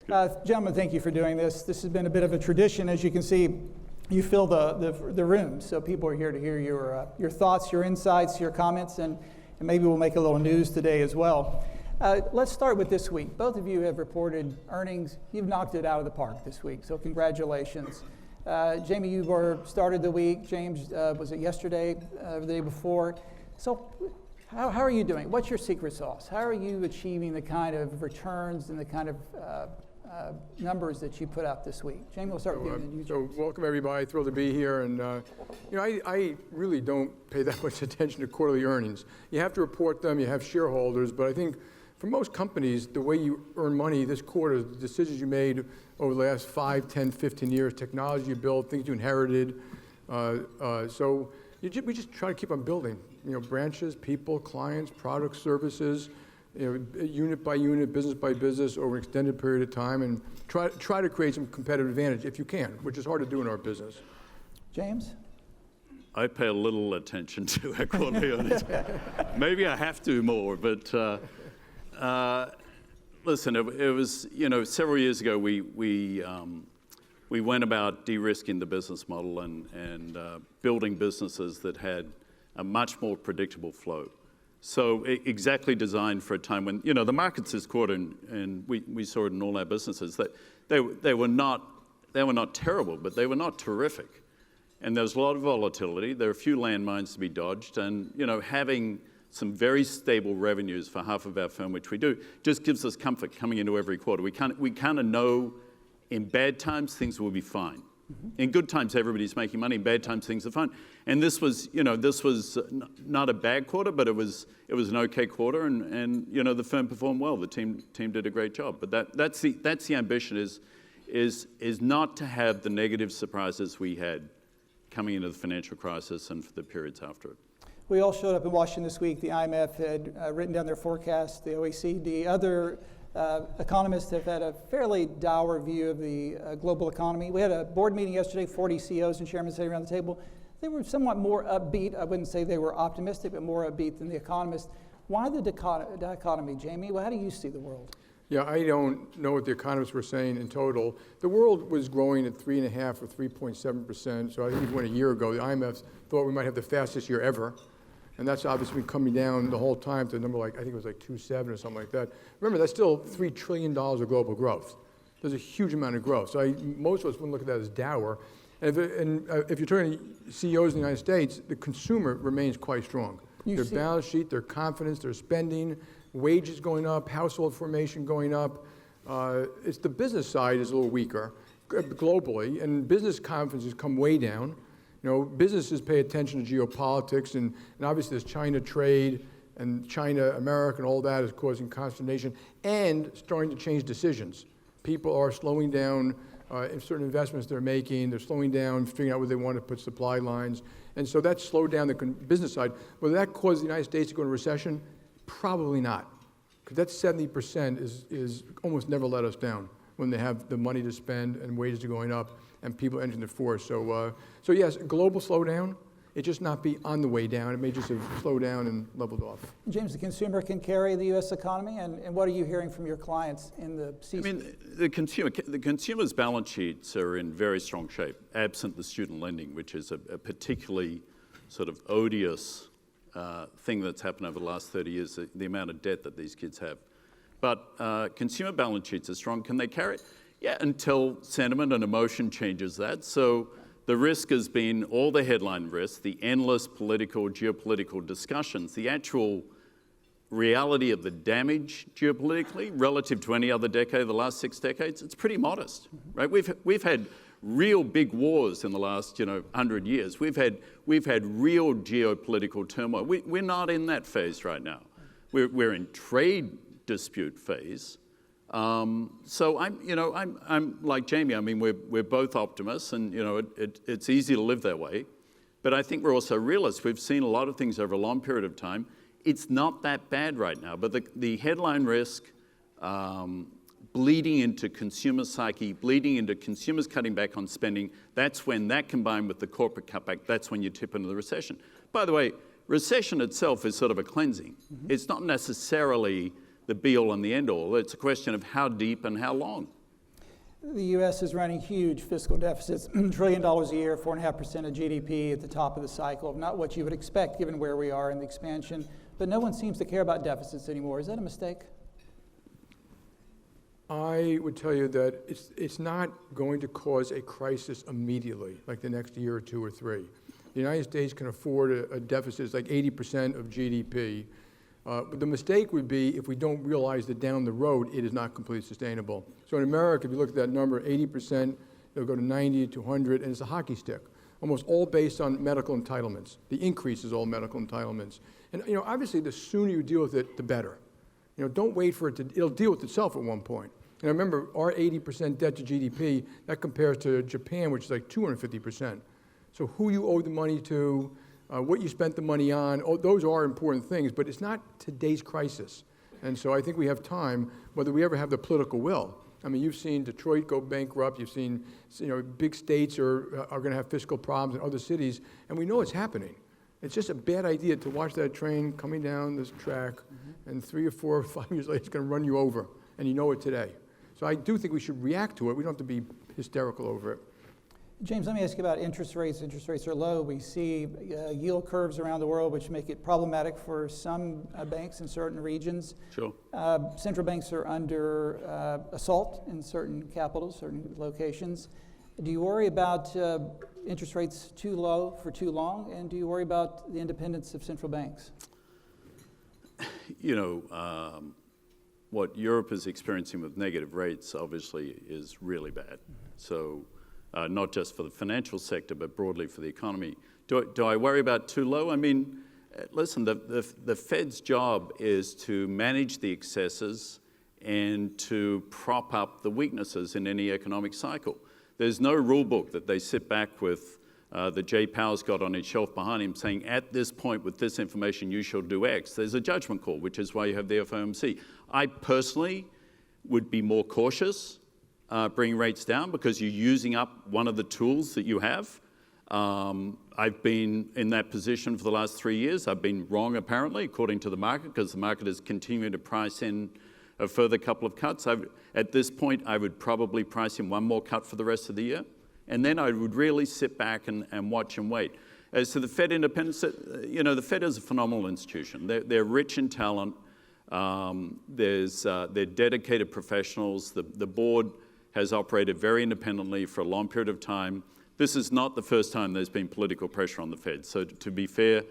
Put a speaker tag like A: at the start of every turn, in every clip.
A: Gentlemen, thank you for doing this. This has been a bit of a tradition. As you can see, you fill the room, so people are here to hear your thoughts, your insights, your comments, and maybe we'll make a little news today as well. Let's start with this week. Both of you have reported earnings. You've knocked it out of the park this week, so congratulations. Jamie, you started the week. James, was it yesterday, the day before? So how are you doing? What's your secret sauce? How are you achieving the kind of returns and the kind of numbers that you put out this week? Jamie, we'll start with you.
B: So welcome everybody, thrilled to be here. And I really don't pay that much attention to quarterly earnings. You have to report them, you have shareholders, but I think for most companies, the way you earn money this quarter, the decisions you made over the last 5, 10, 15 years, technology you built, things you inherited. So we just try to keep on building, branches, people, clients, products, services, unit by unit, business by business over an extended period of time, and try to create some competitive advantage if you can, which is hard to do in our business.
A: James?
C: I pay a little attention to our quarterly earnings. Maybe I have to more, but listen, it was, several years ago we went about de-risking the business model and building businesses that had a much more predictable flow. So exactly designed for a time when, the markets this quarter, and we saw it in all our businesses, that they were not terrible, but they were not terrific. And there was a lot of volatility. There were a few landmines to be dodged, and having some very stable revenues for half of our firm, which we do, just gives us comfort coming into every quarter. We kind of know in bad times things will be fine. Mm-hmm. In good times, everybody's making money. In bad times, things are fine. And this was not a bad quarter, but it was an okay quarter, and the firm performed well. The team did a great job. But that's the ambition is not to have the negative surprises we had coming into the financial crisis and for the periods after it.
A: We all showed up in Washington this week. The IMF had written down their forecast. The OECD, other economists have had a fairly dour view of the global economy. We had a board meeting yesterday, 40 CEOs and chairmen sitting around the table. They were somewhat more upbeat. I wouldn't say they were optimistic, but more upbeat than the economists. Why the dichotomy, Jamie? Well, how do you see the world?
B: Yeah, I don't know what the economists were saying in total. The world was growing at 3.5 or 3.7%. So I think even a year ago, the IMF thought we might have the fastest year ever. And that's obviously been coming down the whole time to a number I think it was like 2.7 or something like that. Remember, that's still $3 trillion of global growth. There's a huge amount of growth. So most of us wouldn't look at that as dour. And if you're talking to CEOs in the United States, the consumer remains quite strong. Their balance sheet, their confidence, their spending, wages going up, household formation going up. It's the business side is a little weaker globally, and business confidence has come way down. Businesses pay attention to geopolitics, and obviously there's China trade and China, America, and all that is causing consternation and starting to change decisions. People are slowing down in certain investments they're making. They're slowing down, figuring out where they want to put supply lines. And so that slowed down the business side. Whether that caused the United States to go into recession, probably not. Because that 70% is almost never let us down when they have the money to spend and wages are going up and people entering the force. So yes, global slowdown. It just not be on the way down. It may just have slowed down and leveled off.
A: James, the consumer can carry the U.S. economy, and what are you hearing from your clients in the C-suite?
C: I mean, the consumer's balance sheets are in very strong shape, absent the student lending, which is a particularly sort of odious thing that's happened over the last 30 years, the amount of debt that these kids have. But consumer balance sheets are strong. Can they carry it? Yeah, until sentiment and emotion changes that. So the risk has been all the headline risk, the endless political, geopolitical discussions, the actual reality of the damage geopolitically relative to any other decade, the last 6 decades, it's pretty modest, right? We've had real big wars in the last 100 years. We've had real geopolitical turmoil. We're not in that phase right now. We're in trade dispute phase. So I'm like Jamie. I mean, we're both optimists, and it's easy to live that way. But I think we're also realists. We've seen a lot of things over a long period of time. It's not that bad right now. But the headline risk, bleeding into consumer psyche, bleeding into consumers cutting back on spending, that's when that combined with the corporate cutback, that's when you tip into the recession. By the way, recession itself is sort of a cleansing. Mm-hmm. It's not necessarily the be-all and the end-all. It's a question of how deep and how long.
A: The U.S. is running huge fiscal deficits, $1 trillion a year, 4.5% of GDP at the top of the cycle, not what you would expect given where we are in the expansion. But no one seems to care about deficits anymore. Is that a mistake?
B: I would tell you that it's not going to cause a crisis immediately, like the next year or two or three. The United States can afford a deficit that's like 80% of GDP. But the mistake would be if we don't realize that down the road it is not completely sustainable. So in America, if you look at that number, 80%, it'll go to 90 to 100, and it's a hockey stick, almost all based on medical entitlements. The increase is all medical entitlements. And obviously, the sooner you deal with it, the better. Don't wait for it it'll deal with itself at one point. And remember, our 80% debt to GDP, that compares to Japan, which is like 250%. So who you owe the money to, what you spent the money on, those are important things, but it's not today's crisis. And so I think we have time, whether we ever have the political will. I mean, you've seen Detroit go bankrupt, you've seen big states are going to have fiscal problems in other cities, and we know it's happening. It's just a bad idea to watch that train coming down this track, and 3 or 4 or 5 years later it's going to run you over, and you know it today. So I do think we should react to it. We don't have to be hysterical over it.
A: James, let me ask you about interest rates. Interest rates are low. We see yield curves around the world which make it problematic for some banks in certain regions.
C: Sure.
A: Central banks are under assault in certain capitals, certain locations. Do you worry about interest rates too low for too long? And do you worry about the independence of central banks?
C: What Europe is experiencing with negative rates obviously is really bad. So not just for the financial sector, but broadly for the economy. Do I worry about too low? I mean, listen, the Fed's job is to manage the excesses and to prop up the weaknesses in any economic cycle. There's no rule book that they sit back with that Jay Powell's got on his shelf behind him saying, at this point with this information, you shall do X. There's a judgment call, which is why you have the FOMC. I personally would be more cautious bringing rates down because you're using up one of the tools that you have. I've been in that position for the last 3 years. I've been wrong, apparently, according to the market, because the market is continuing to price in a further couple of cuts. At this point, I would probably price in one more cut for the rest of the year. And then I would really sit back and watch and wait. As to the Fed independence, the Fed is a phenomenal institution. They're rich in talent. They're dedicated professionals. The board has operated very independently for a long period of time. This is not the first time there's been political pressure on the Fed. So to be fair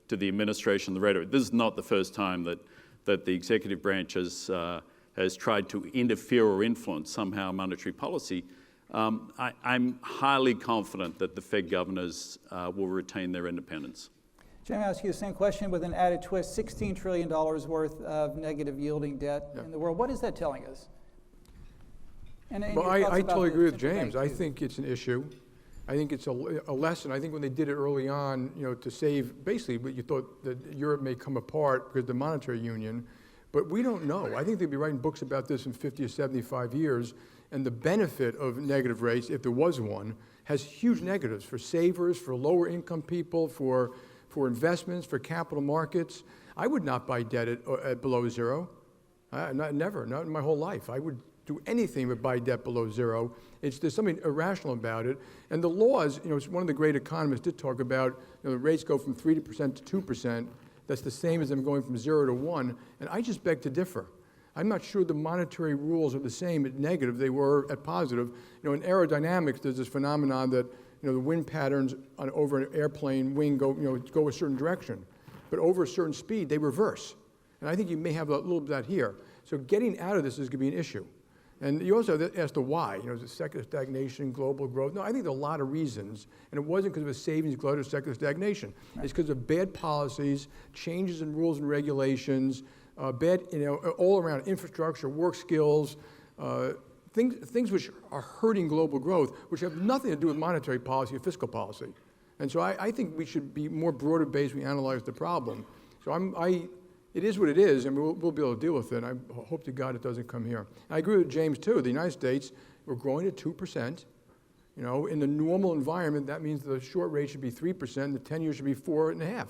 C: to the administration, the rhetoric, this is not the first time that the executive branch has tried to interfere or influence somehow monetary policy. I'm highly confident that the Fed governors will retain their independence.
A: Jim, I'll ask you the same question with an added twist. $16 trillion worth of negative yielding debt in the world. What is that telling us?
B: Well, I totally agree with James. I think it's an issue. I think it's a lesson. I think when they did it early on, to save, basically, but you thought that Europe may come apart because of the monetary union, but we don't know. I think they'll be writing books about this in 50 or 75 years, and the benefit of negative rates, if there was one, has huge negatives for savers, for lower income people, for investments, for capital markets. I would not buy debt at below zero. Never, not in my whole life. I would do anything but buy debt below zero. There's something irrational about it. And the laws, one of the great economists did talk about, the rates go from 3% to 2%. That's the same as them going from 0 to 1. And I just beg to differ. I'm not sure the monetary rules are the same at negative they were at positive. In aerodynamics, there's this phenomenon that the wind patterns over an airplane wing go a certain direction, but over a certain speed they reverse. And I think you may have a little bit of that here. So getting out of this is going to be an issue. And you also asked the why. Is it secular stagnation, global growth? No, I think there are a lot of reasons. And it wasn't because of a savings glut or secular stagnation. Right. It's because of bad policies, changes in rules and regulations, bad, all around infrastructure, work skills, things which are hurting global growth, which have nothing to do with monetary policy or fiscal policy. And so I think we should be more broader based when we analyze the problem. So it is what it is, and we'll be able to deal with it. And I hope to God it doesn't come here. I agree with James, too. The United States, we're growing at 2%. In the normal environment, that means the short rate should be 3%, the 10-year should be 4.5%.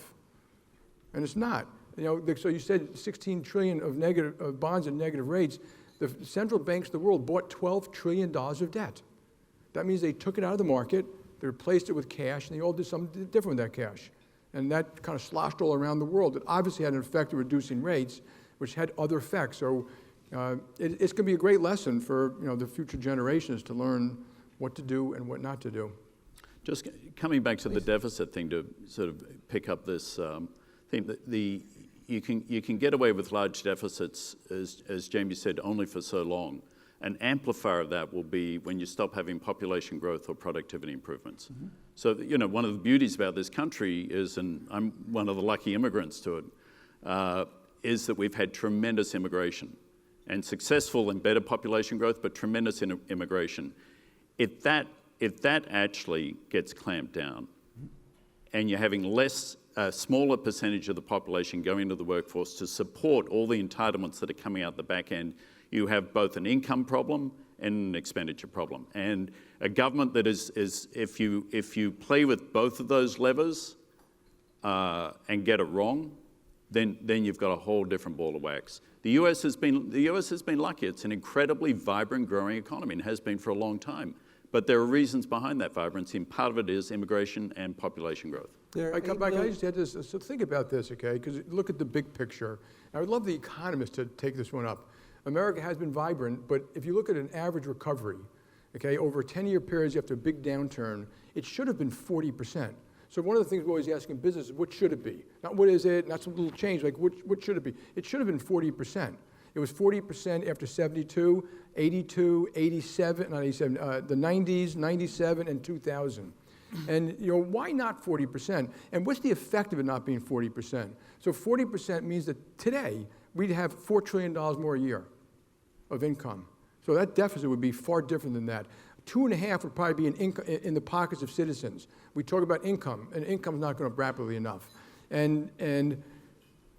B: And it's not. So you said 16 trillion of bonds at negative rates. The central banks of the world bought $12 trillion of debt. That means they took it out of the market, they replaced it with cash, and they all did something different with that cash. And that kind of sloshed all around the world. It obviously had an effect of reducing rates, which had other effects. So it's going to be a great lesson for the future generations to learn what to do and what not to do.
C: Just coming back to the deficit thing to sort of pick up this theme, you can get away with large deficits, as Jamie said, only for so long. An amplifier of that will be when you stop having population growth or productivity improvements. Mm-hmm. So, one of the beauties about this country is, and I'm one of the lucky immigrants to it, is that we've had tremendous immigration and successful and better population growth, but tremendous immigration. If that actually gets clamped down, and you're having a smaller percentage of the population going into the workforce to support all the entitlements that are coming out the back end, you have both an income problem and an expenditure problem. And a government that is if you play with both of those levers and get it wrong, then you've got a whole different ball of wax. The US has been lucky. It's an incredibly vibrant, growing economy and has been for a long time. But there are reasons behind that vibrancy, and part of it is immigration and population growth.
B: I just had this, so think about this, okay? Because look at the big picture. I would love the economists to take this one up. America has been vibrant, but if you look at an average recovery, okay, over a 10-year period after a big downturn, it should have been 40%. So one of the things we're always asking business is, what should it be? Not what is it, not some little change, like what should it be? It should have been 40%. It was 40% after 72, 82, 87, not 87, the 90s, 97, and 2000. And why not 40%? And what's the effect of it not being 40%? So 40% means that today we'd have $4 trillion more a year of income. So that deficit would be far different than that. 2.5 would probably be in the pockets of citizens. We talk about income, and income's not going up rapidly enough. And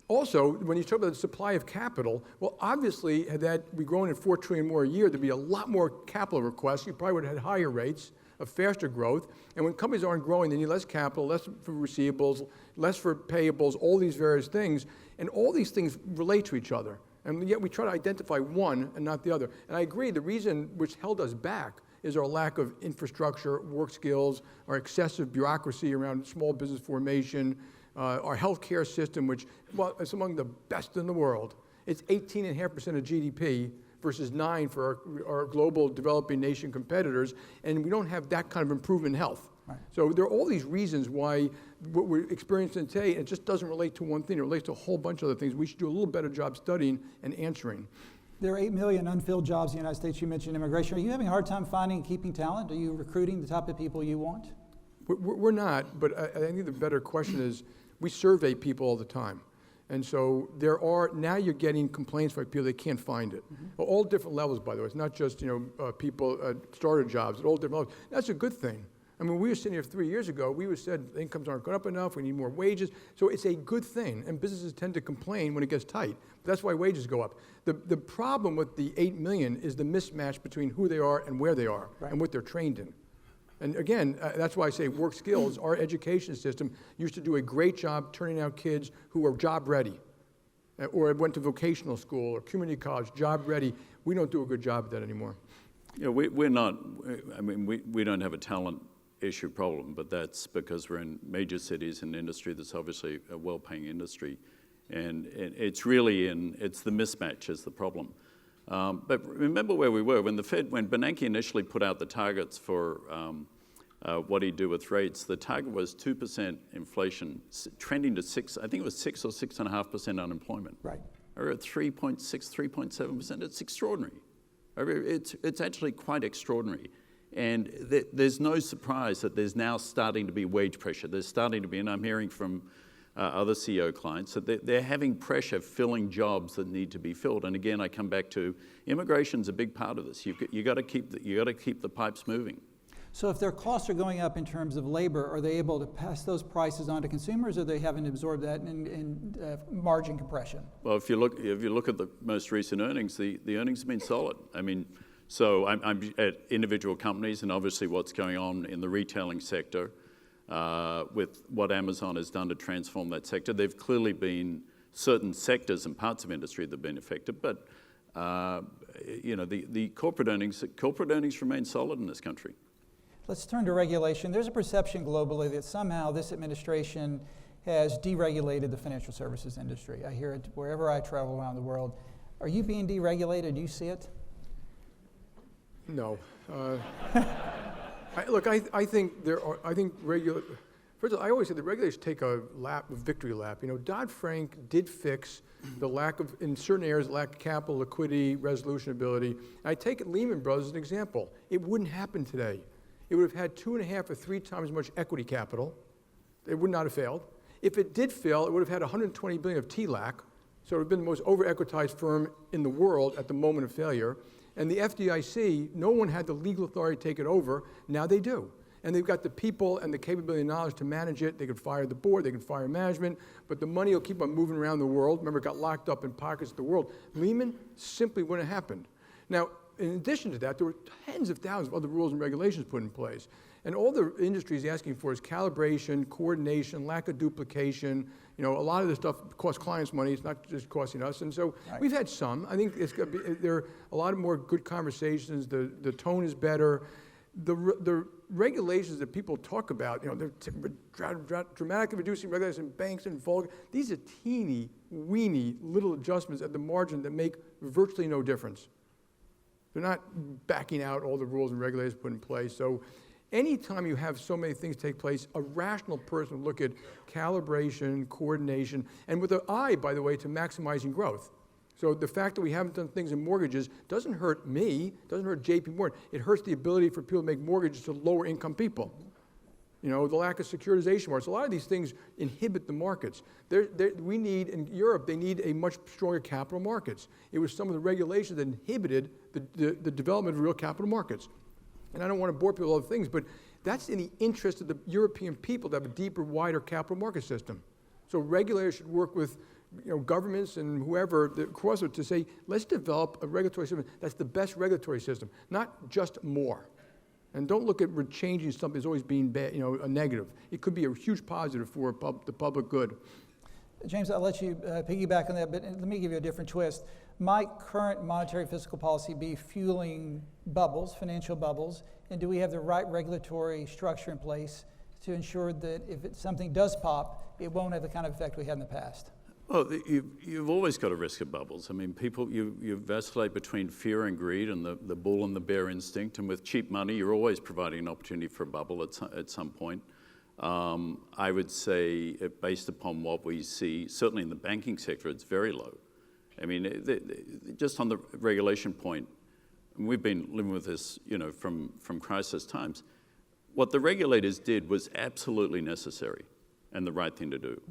B: also, when you talk about the supply of capital, well, obviously, had that we grown at $4 trillion more a year, there'd be a lot more capital requests. You probably would have had higher rates of faster growth. And when companies aren't growing, they need less capital, less for receivables, less for payables, all these various things. And all these things relate to each other. And yet we try to identify one and not the other. And I agree, the reason which held us back is our lack of infrastructure, work skills, our excessive bureaucracy around small business formation, our healthcare system, which, well, is among the best in the world. It's 18.5% of GDP versus 9% for our global developing nation competitors, and we don't have that kind of improvement in health. Right. So there are all these reasons why what we're experiencing today, it just doesn't relate to one thing. It relates to a whole bunch of other things. We should do a little better job studying and answering.
A: There are 8 million unfilled jobs in the United States. You mentioned immigration. Are you having a hard time finding and keeping talent? Are you recruiting the type of people you want?
B: We're not, but I think the better question is, we survey people all the time. And so now you're getting complaints from people they can't find it. Mm-hmm. All different levels, by the way. It's not just, people starter jobs at all different levels. That's a good thing. I mean, we were sitting here 3 years ago, we said incomes aren't going up enough, we need more wages. So it's a good thing, and businesses tend to complain when it gets tight. But that's why wages go up. The problem with the 8 million is the mismatch between who they are and where they are, right, and what they're trained in. And again, that's why I say work skills. Our education system used to do a great job turning out kids who were job ready, or went to vocational school or community college, job ready. We don't do a good job of that anymore.
C: Yeah, we're not, I mean, we don't have a talent issue problem, but that's because we're in major cities in an industry that's obviously a well-paying industry. And it's really it's the mismatch is the problem. But remember where we were. When Bernanke initially put out the targets for what he'd do with rates, the target was 2% inflation, trending to 6, I think it was 6 or 6.5% unemployment.
A: Right.
C: Or at 3.6, 3.7%, it's extraordinary. It's actually quite extraordinary. And there's no surprise that there's now starting to be wage pressure. There's starting to be, and I'm hearing from other CEO clients, that they're having pressure filling jobs that need to be filled. And again, I come back to immigration's a big part of this. You got to keep the pipes moving.
A: So if their costs are going up in terms of labor, are they able to pass those prices on to consumers, or they haven't absorbed that in margin compression?
C: Well, if you look at the most recent earnings, the earnings have been solid. I mean, so I'm at individual companies, and obviously what's going on in the retailing sector with what Amazon has done to transform that sector. There've clearly been certain sectors and parts of industry that have been affected, but the corporate earnings remain solid in this country.
A: Let's turn to regulation. There's a perception globally that somehow this administration has deregulated the financial services industry. I hear it wherever I travel around the world. Are you being deregulated? Do you see it?
B: No. I think first of all, I always say the regulators take a victory lap. Dodd-Frank did fix the lack of, in certain areas, lack of capital, liquidity, resolution ability. I take Lehman Brothers as an example. It wouldn't happen today. It would have had 2.5 or 3 times as much equity capital. It would not have failed. If it did fail, it would have had 120 billion of TLAC, so it would have been the most over-equitized firm in the world at the moment of failure. And the FDIC, no one had the legal authority to take it over. Now they do. And they've got the people and the capability and knowledge to manage it. They can fire the board, they can fire management, but the money will keep on moving around the world. Remember, it got locked up in pockets of the world. Lehman simply wouldn't have happened. Now, in addition to that, there were tens of thousands of other rules and regulations put in place. And all the industry is asking for is calibration, coordination, lack of duplication. A lot of this stuff costs clients money. It's not just costing us. And so we've had some. I think there are a lot of more good conversations. The tone is better. The regulations that people talk about, they're dramatically reducing regulations in banks and vulgar. These are teeny, weeny little adjustments at the margin that make virtually no difference. They're not backing out all the rules and regulations put in place. So anytime you have so many things take place, a rational person would look at calibration, coordination, and with an eye, by the way, to maximizing growth. So the fact that we haven't done things in mortgages doesn't hurt me, doesn't hurt JP Morgan. It hurts the ability for people to make mortgages to lower income people. The lack of securitization markets. A lot of these things inhibit the markets. We need, in Europe, they need a much stronger capital markets. It was some of the regulations that inhibited the development of real capital markets. And I don't want to bore people with other things, but that's in the interest of the European people to have a deeper, wider capital market system. So regulators should work with governments and whoever across it to say, let's develop a regulatory system that's the best regulatory system, not just more. And don't look at changing something as always being bad, a negative. It could be a huge positive for the public good.
A: James, I'll let you piggyback on that, but let me give you a different twist. Might current monetary fiscal policy be fueling bubbles, financial bubbles, and do we have the right regulatory structure in place to ensure that if something does pop, it won't have the kind of effect we had in the past?
C: Well, you've always got a risk of bubbles. I mean, you vacillate between fear and greed and the bull and the bear instinct, and with cheap money, you're always providing an opportunity for a bubble at some point. I would say, based upon what we see, certainly in the banking sector, it's very low. I mean, just on the regulation point, and we've been living with this, from crisis times. What the regulators did was absolutely necessary and the right thing to do.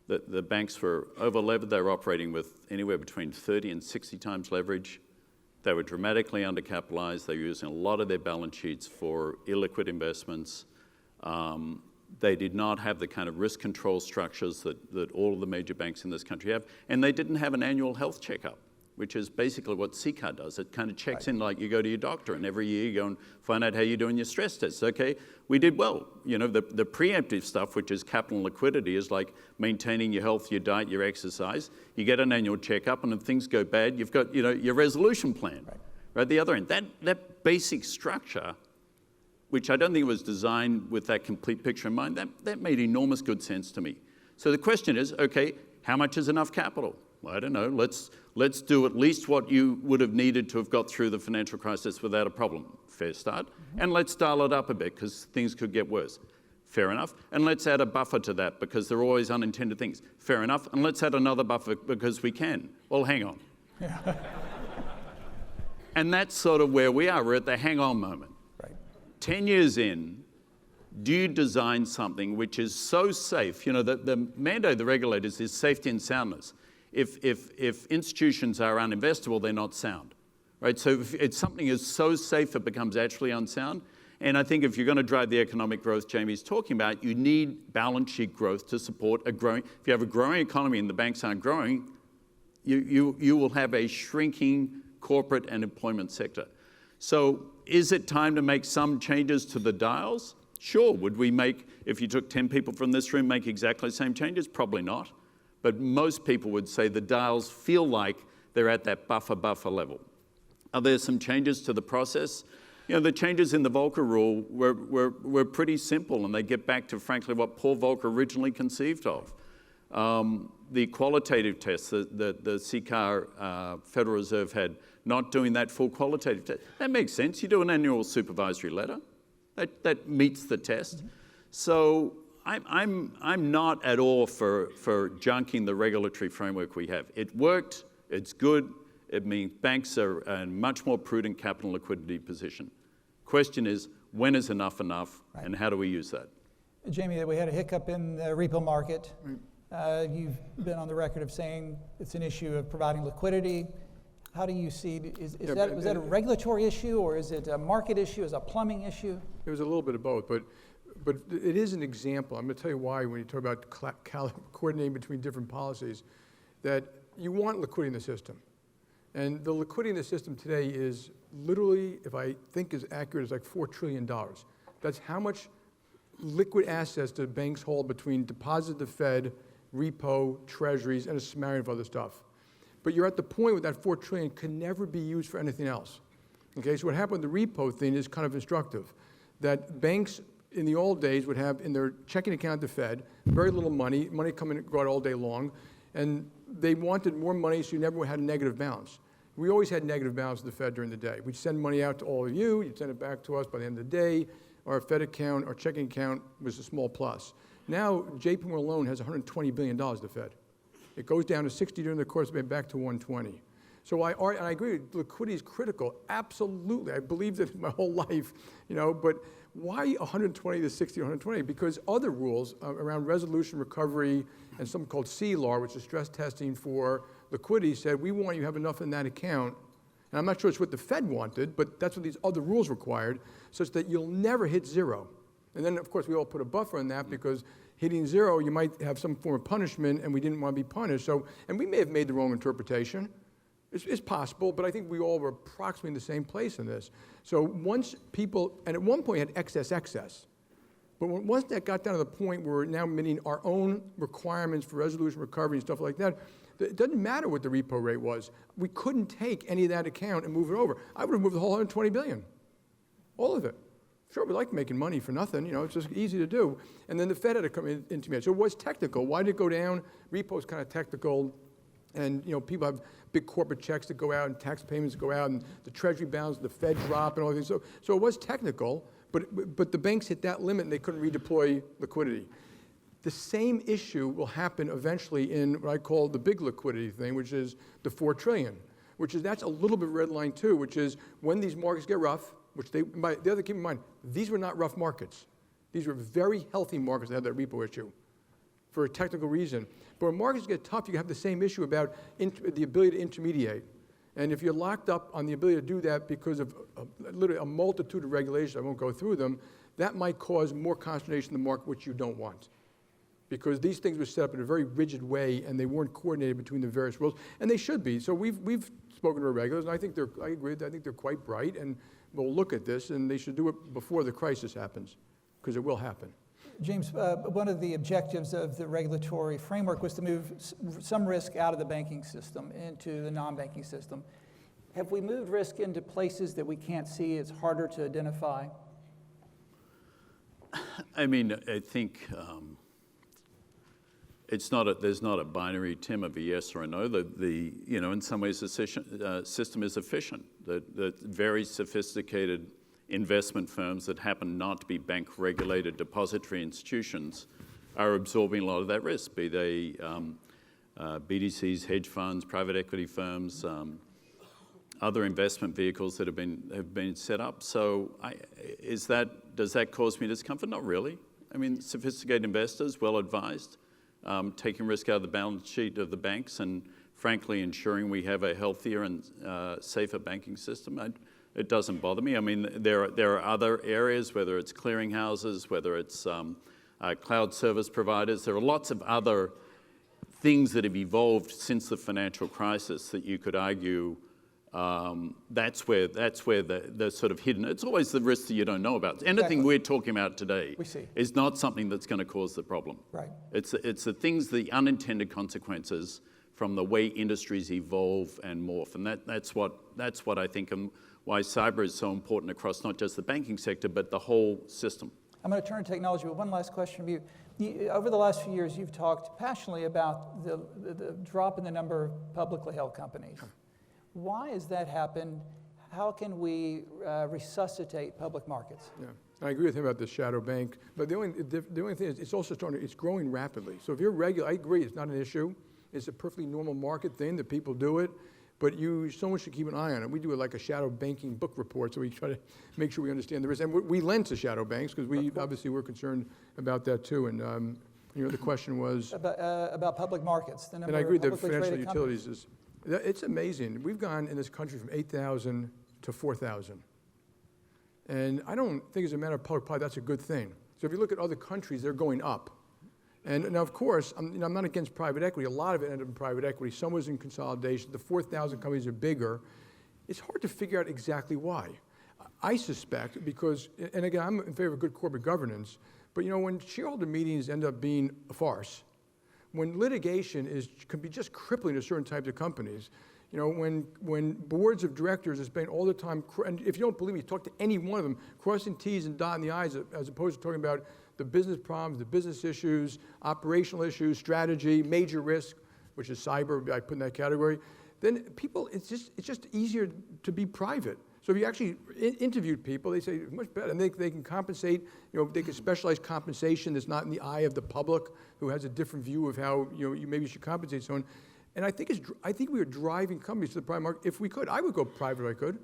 C: The banks were over-levered. They were operating with anywhere between 30 and 60 times leverage. They were dramatically undercapitalized. They were using a lot of their balance sheets for illiquid investments. They did not have the kind of risk control structures that all of the major banks in this country have. And they didn't have an annual health checkup, which is basically what CCAR does. It kind of checks in like you go to your doctor, and every year you go and find out how you're doing your stress tests. Okay, we did well. The preemptive stuff, which is capital and liquidity, is like maintaining your health, your diet, your exercise. You get an annual checkup, and if things go bad, you've got your resolution plan. Right at the other end. That basic structure, which I don't think was designed with that complete picture in mind, that made enormous good sense to me. So the question is, okay, how much is enough capital? Well, I don't know. Let's do at least what you would have needed to have got through the financial crisis without a problem. Fair start. And let's dial it up a bit because things could get worse. Fair enough. And let's add a buffer to that because there are always unintended things. Fair enough. And let's add another buffer because we can. Well, hang on. And that's sort of where we are. We're at the hang on moment. 10 years in, do you design something which is so safe? The mandate of the regulators is safety and soundness. If institutions are uninvestable, they're not sound, right? So if something is so safe, it becomes actually unsound. And I think if you're going to drive the economic growth Jamie's talking about, you need balance sheet growth to support a growing. If you have a growing economy and the banks aren't growing, you will have a shrinking corporate and employment sector. So is it time to make some changes to the dials? Sure. Would we make, if you took 10 people from this room, make exactly the same changes? Probably not. But most people would say the dials feel like they're at that buffer level. Are there some changes to the process? The changes in the Volcker rule were pretty simple, and they get back to, frankly, what Paul Volcker originally conceived of. The qualitative tests that the CCAR Federal Reserve had, not doing that full qualitative test. That makes sense. You do an annual supervisory letter. That meets the test. Mm-hmm. So I'm not at all for junking the regulatory framework we have. It worked. It's good. It means banks are in a much more prudent capital liquidity position. Question is, when is enough, right, and how do we use that?
A: Jamie, we had a hiccup in the repo market. Right. You've been on the record of saying it's an issue of providing liquidity. How do you see, was that a regulatory issue, or is it a market issue, is it a plumbing issue?
B: It was a little bit of both, but it is an example. I'm going to tell you why when you talk about coordinating between different policies, that you want liquidity in the system. And the liquidity in the system today is literally, if I think is accurate, is like $4 trillion. That's how much liquid assets do banks hold between deposits at the Fed, repo, treasuries, and a smattering of other stuff. But you're at the point where that $4 trillion can never be used for anything else. Okay, so what happened with the repo thing is kind of instructive. That banks in the old days would have in their checking account at the Fed, very little money coming and go out all day long, and they wanted more money so you never had a negative balance. We always had negative balance at the Fed during the day. We'd send money out to all of you, you'd send it back to us by the end of the day. Our Fed account, our checking account was a small plus. Now, JP Morgan alone has $120 billion, the Fed. It goes down to 60 during the course of it, back to 120. So and I agree, liquidity is critical, absolutely. I believed it my whole life, but why 120 to 60, 120? Because other rules around resolution, recovery, and something called CLAR, which is stress testing for liquidity, said we want you to have enough in that account. And I'm not sure it's what the Fed wanted, but that's what these other rules required, such that you'll never hit zero. And then, of course, we all put a buffer on that because hitting zero, you might have some form of punishment, and we didn't want to be punished. So, and we may have made the wrong interpretation. It's possible, but I think we all were approximately in the same place in this. So once people, and at one point had excess, but once that got down to the point where we're now meeting our own requirements for resolution, recovery, and stuff like that, it doesn't matter what the repo rate was. We couldn't take any of that account and move it over. I would have moved the whole $120 billion, all of it. Sure, we like making money for nothing, it's just easy to do. And then the Fed had to come in intermediate. So it was technical. Why did it go down? Repo's kind of technical. And people have big corporate checks that go out and tax payments that go out and the treasury balance, the Fed drop and all these. So it was technical, but the banks hit that limit and they couldn't redeploy liquidity. The same issue will happen eventually in what I call the big liquidity thing, which is the $4 trillion, that's a little bit red line too, which is when these markets get rough, which the other keep in mind, these were not rough markets. These were very healthy markets that had that repo issue for a technical reason. But when markets get tough, you have the same issue about the ability to intermediate. And if you're locked up on the ability to do that because of literally a multitude of regulations, I won't go through them, that might cause more concentration in the market, which you don't want. Because these things were set up in a very rigid way, and they weren't coordinated between the various rules, and they should be. So we've spoken to our regulators, and I agree, I think they're quite bright, and we'll look at this, and they should do it before the crisis happens, because it will happen.
A: James, one of the objectives of the regulatory framework was to move some risk out of the banking system into the non-banking system. Have we moved risk into places that we can't see, it's harder to identify?
C: I mean, I think there's not a binary, Tim, of a yes or a no. In some ways the system is efficient. The very sophisticated investment firms that happen not to be bank-regulated depository institutions are absorbing a lot of that risk, be they BDCs, hedge funds, private equity firms, other investment vehicles that have been set up. So does that cause me discomfort? Not really. I mean, sophisticated investors, well-advised, taking risk out of the balance sheet of the banks and frankly ensuring we have a healthier and safer banking system. It doesn't bother me. I mean, there are other areas, whether it's clearinghouses, whether it's cloud service providers. There are lots of other things that have evolved since the financial crisis that you could argue that's where the sort of hidden. It's always the risks that you don't know about. Anything we're talking about today is not something that's going to cause the problem.
A: Right.
C: It's the things, the unintended consequences from the way industries evolve and morph. And that's what I think and why cyber is so important across not just the banking sector, but the whole system.
A: I'm going to turn to technology, but one last question for you. Over the last few years, you've talked passionately about the drop in the number of publicly held companies. Why has that happened? How can we resuscitate public markets?
B: Yeah, I agree with him about the shadow bank, but the only thing is it's also it's growing rapidly. So if you're regular, I agree, it's not an issue. It's a perfectly normal market thing that people do it, but someone should keep an eye on it. We do it like a shadow banking book report, so we try to make sure we understand the risk. And we lend to shadow banks because obviously we're concerned about that too. And the question was
A: about public markets. The number
B: and I agree
A: of
B: that
A: publicly
B: financial
A: traded
B: utilities it's amazing. We've gone in this country from 8,000 to 4,000. And I don't think as a matter of public policy, that's a good thing. So if you look at other countries, they're going up. And now, of course, I'm not against private equity. A lot of it ended up in private equity. Some was in consolidation. The 4,000 companies are bigger. It's hard to figure out exactly why. I suspect because, and again, I'm in favor of good corporate governance, but when shareholder meetings end up being a farce, when litigation can be just crippling to certain types of companies, when boards of directors are spending all the time, and if you don't believe me, talk to any one of them, crossing T's and dotting the I's, as opposed to talking about the business problems, the business issues, operational issues, strategy, major risk, which is cyber, I put in that category, then people, it's just easier to be private. So if you actually interviewed people, they say much better, and they can compensate. They can specialize compensation that's not in the eye of the public, who has a different view of how you maybe should compensate someone. And I think we are driving companies to the private market. If we could, I would go private if I could.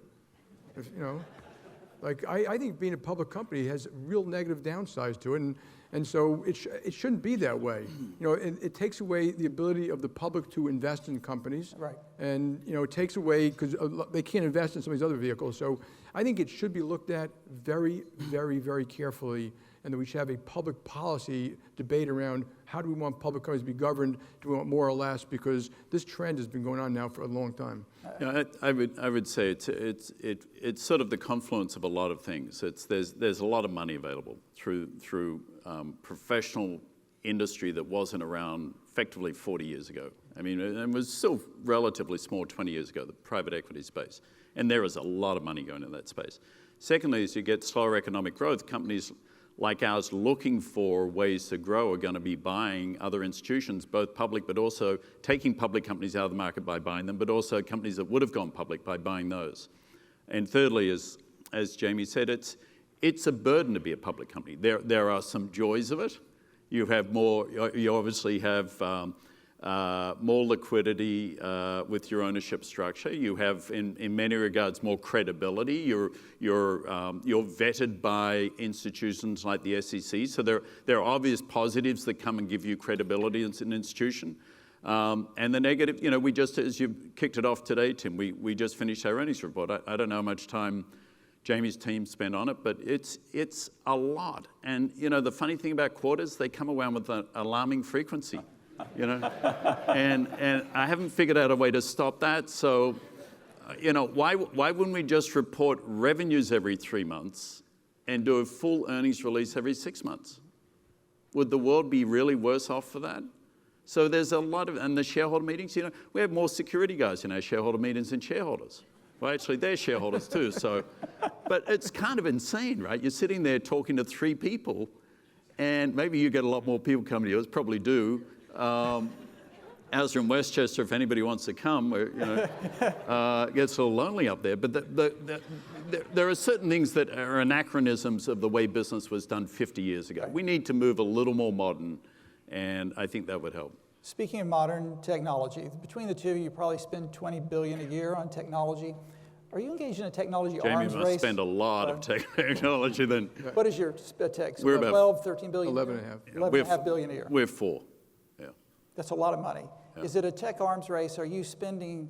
B: I think being a public company has real negative downsides to it, and so it shouldn't be that way. It takes away the ability of the public to invest in companies,
A: right?
B: And it takes away because they can't invest in some of these other vehicles. So I think it should be looked at very, very, very carefully, and that we should have a public policy debate around how do we want public companies to be governed? Do we want more or less? Because this trend has been going on now for a long time.
C: Yeah, I would say it's sort of the confluence of a lot of things. There's a lot of money available through professional industry that wasn't around effectively 40 years ago. I mean, it was still relatively small 20 years ago, the private equity space. And there is a lot of money going in that space. Secondly, as you get slower economic growth, companies like ours looking for ways to grow are going to be buying other institutions, both public, but also taking public companies out of the market by buying them, but also companies that would have gone public by buying those. And thirdly, as Jamie said, it's a burden to be a public company. There are some joys of it. You obviously have more liquidity with your ownership structure. You have, in many regards, more credibility. You're vetted by institutions like the SEC. So there are obvious positives that come and give you credibility as an institution. And the negative, we just, as you kicked it off today, Tim, we just finished our earnings report. I don't know how much time Jamie's team spent on it, but it's a lot. And the funny thing about quarters, they come around with an alarming frequency. And I haven't figured out a way to stop that. So, why wouldn't we just report revenues every 3 months and do a full earnings release every 6 months? Would the world be really worse off for that? So there's a lot of, and the shareholder meetings, we have more security guys in our shareholder meetings than shareholders. Well, actually, they're shareholders too. So, but it's kind of insane, right? You're sitting there talking to 3 people, and maybe you get a lot more people coming to yours, probably do. Ours are in Westchester, if anybody wants to come, it gets a little lonely up there. But there are certain things that are anachronisms of the way business was done 50 years ago. We need to move a little more modern, and I think that would help.
A: Speaking of modern technology, between the two, you probably spend $20 billion a year on technology. Are you engaged in a technology arms race?
C: Jamie must spend a lot of technology then.
A: What is your tech?
C: We're about
A: 12, 13 billion?
B: 11.5.
A: 11.5 billion a year.
C: We're 4.
A: That's a lot of money. Yeah. Is it a tech arms race? Are you spending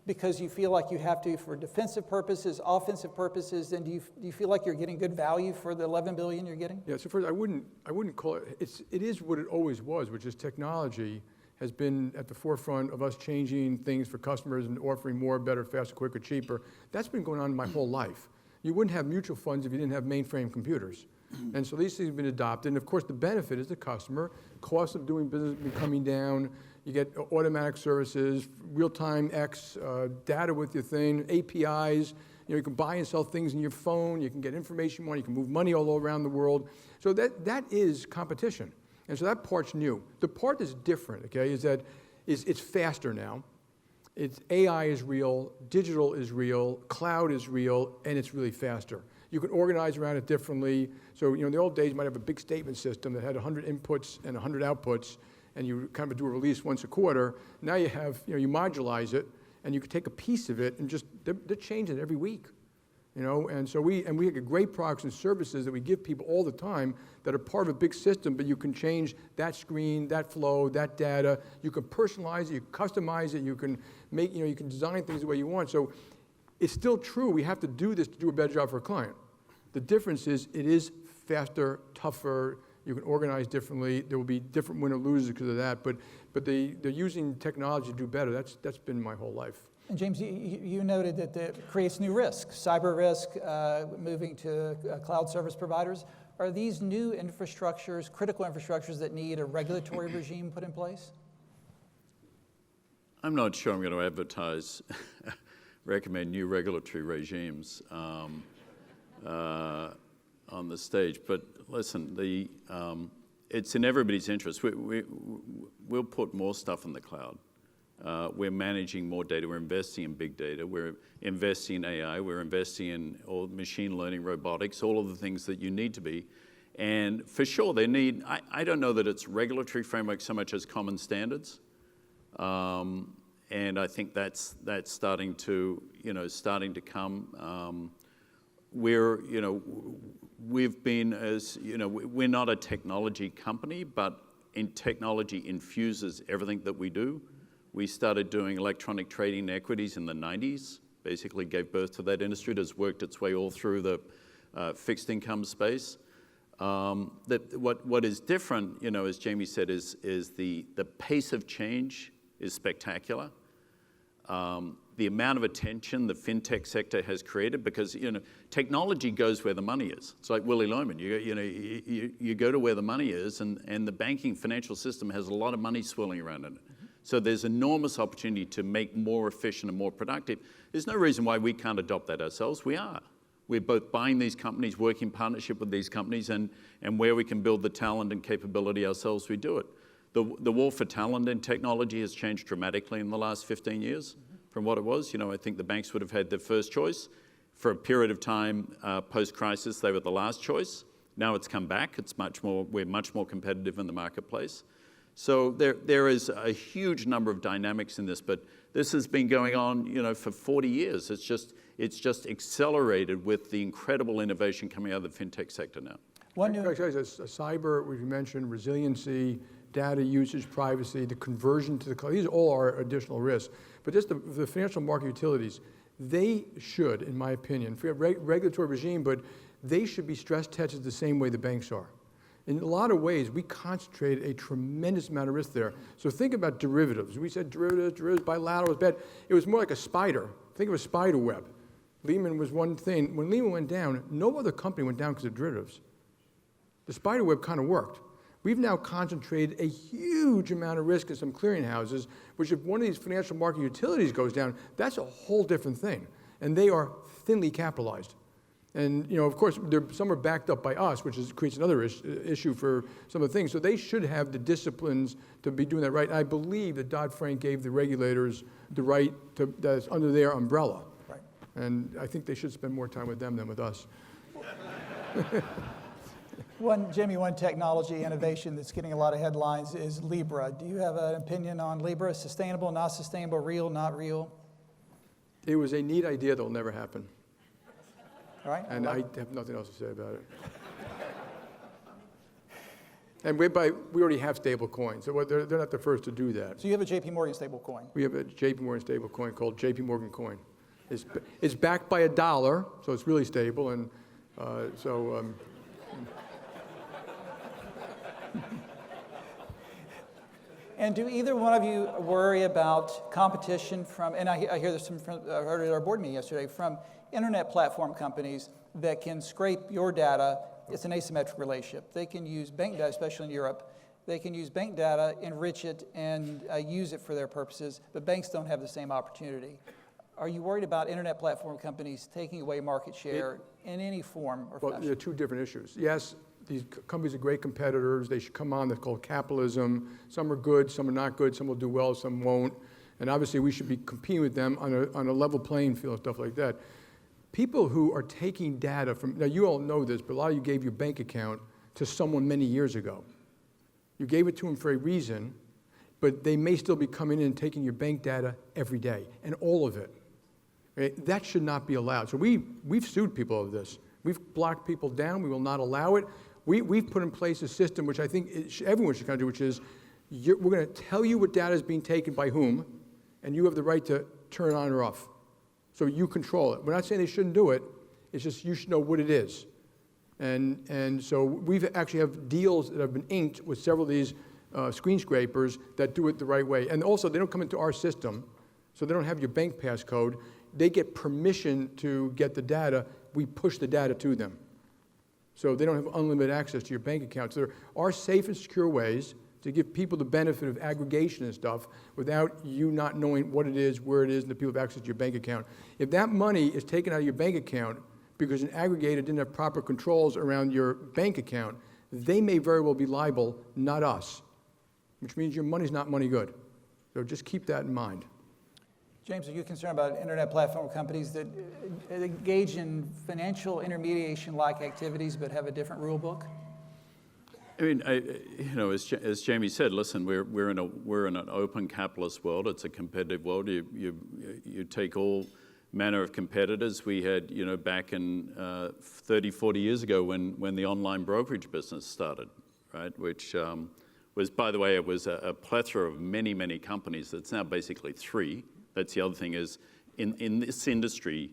A: because you feel like you have to for defensive purposes, offensive purposes? And do you feel like you're getting good value for the 11 billion you're getting?
B: Yeah. So first, I wouldn't call it. It is what it always was, which is technology has been at the forefront of us changing things for customers and offering more, better, faster, quicker, cheaper. That's been going on my whole life. You wouldn't have mutual funds if you didn't have mainframe computers. And so these things have been adopted. And of course, the benefit is the customer. Cost of doing business has been coming down. you get automatic services, real-time X, data with your thing, APIs. You can buy and sell things in your phone. You can get information you want. You can move money all around the world. So that is competition. And so that part's new. The part that's different, okay, is that it's faster now. It's AI is real, digital is real, cloud is real, and it's really faster. You can organize around it differently. So, in the old days, you might have a big statement system that had 100 inputs and 100 outputs, and you kind of do a release once a quarter. Now you have, you modularize it, and you can take a piece of it and just, they're changing it every week. And so we have great products and services that we give people all the time that are part of a big system, but you can change that screen, that flow, that data. You can personalize it, you can customize it, you can make, you can design things the way you want. So it's still true, we have to do this to do a better job for a client. The difference is it is faster, tougher, you can organize differently. There will be different winner losers because of that, but they're using technology to do better. That's been my whole life.
A: And James, you noted that it creates new risks, cyber risk, moving to cloud service providers. Are these new infrastructures, critical infrastructures that need a regulatory regime put in place?
C: I'm not sure I'm going to recommend new regulatory regimes on the stage. But listen, it's in everybody's interest. We'll put more stuff in the cloud. We're managing more data. We're investing in big data. We're investing in AI. We're investing in all machine learning, robotics, all of the things that you need to be. And for sure, they need, I don't know that it's regulatory framework so much as common standards. And I think that's starting to come. We've been, as we're not a technology company, but technology infuses everything that we do. We started doing electronic trading equities in the 90s, basically gave birth to that industry. It has worked its way all through the fixed income space. What is different, as Jamie said, is the pace of change is spectacular. The amount of attention the fintech sector has created, because technology goes where the money is. It's like Willy Loman. You go to where the money is, and the banking financial system has a lot of money swirling around in it. So there's enormous opportunity to make more efficient and more productive. There's no reason why we can't adopt that ourselves. We are. We're both buying these companies, working in partnership with these companies, and where we can build the talent and capability ourselves, we do it. The war for talent and technology has changed dramatically in the last 15 years from what it was. I think the banks would have had their first choice. For a period of time post-crisis, they were the last choice. Now it's come back. We're much more competitive in the marketplace. So there is a huge number of dynamics in this, but this has been going on, for 40 years. It's just accelerated with the incredible innovation coming out of the fintech sector now.
B: Cyber, we mentioned, resiliency, data usage, privacy, the conversion to the cloud. These all are additional risks. But just the financial market utilities, they should, in my opinion, for a regulatory regime, but they should be stress tested the same way the banks are. In a lot of ways, we concentrate a tremendous amount of risk there. So think about derivatives. We said derivatives, bilateral was bad. It was more like a spider. Think of a spider web. Lehman was one thing. When Lehman went down, no other company went down because of derivatives. The spider web kind of worked. We've now concentrated a huge amount of risk in some clearinghouses, which if one of these financial market utilities goes down, that's a whole different thing. And they are thinly capitalized. And of course, some are backed up by us, which creates another issue for some of the things. So they should have the disciplines to be doing that right. And I believe that Dodd-Frank gave the regulators the right that's under their umbrella. Right. And I think they should spend more time with them than with us.
A: Jimmy, one technology innovation that's getting a lot of headlines is Libra. Do you have an opinion on Libra? Sustainable, not sustainable, real, not real?
B: It was a neat idea that will never happen.
A: All right.
B: And I have nothing else to say about it. And we already have stable coins, so they're not the first to do that.
A: So you have a JP Morgan stable coin?
B: We have a JP Morgan stable coin called JP Morgan Coin. It's backed by $1, so it's really stable, and
A: And do either one of you worry about competition from, and I hear this I heard at our board meeting yesterday, from internet platform companies that can scrape your data? It's an asymmetric relationship. They can use bank data, especially in Europe, they can use bank data, enrich it, and use it for their purposes, but banks don't have the same opportunity. Are you worried about internet platform companies taking away market share in any form or
B: Well,
A: fashion?
B: there are two different issues. Yes, these companies are great competitors. They should come on. They're called capitalism. Some are good, some are not good. Some will do well, some won't. And obviously, we should be competing with them on a level playing field and stuff like that. People who are taking data from, now you all know this, but a lot of you gave your bank account to someone many years ago. You gave it to them for a reason, but they may still be coming in and taking your bank data every day, and all of it. Right? That should not be allowed. So we've sued people over this. We've blocked people down. We will not allow it. We've put in place a system, which I think everyone should kind of do, which is we're going to tell you what data is being taken by whom, and you have the right to turn it on or off. So you control it. We're not saying they shouldn't do it. It's just you should know what it is. And so we've actually have deals that have been inked with several of these screen scrapers that do it the right way. And also, they don't come into our system, so they don't have your bank passcode. They get permission to get the data. We push the data to them. So they don't have unlimited access to your bank accounts. There are safe and secure ways to give people the benefit of aggregation and stuff without you not knowing what it is, where it is, and the people have access to your bank account. If that money is taken out of your bank account because an aggregator didn't have proper controls around your bank account, they may very well be liable, not us, which means your money's not money good. So just keep that in mind.
A: James, are you concerned about internet platform companies that engage in financial intermediation-like activities but have a different rule book?
C: I mean, as Jamie said, listen, we're in an open capitalist world. It's a competitive world. You take all manner of competitors. We had, back in 30, 40 years ago when the online brokerage business started, right? Which was, by the way, it was a plethora of many, many companies. That's now basically 3. That's the other thing is, in this industry,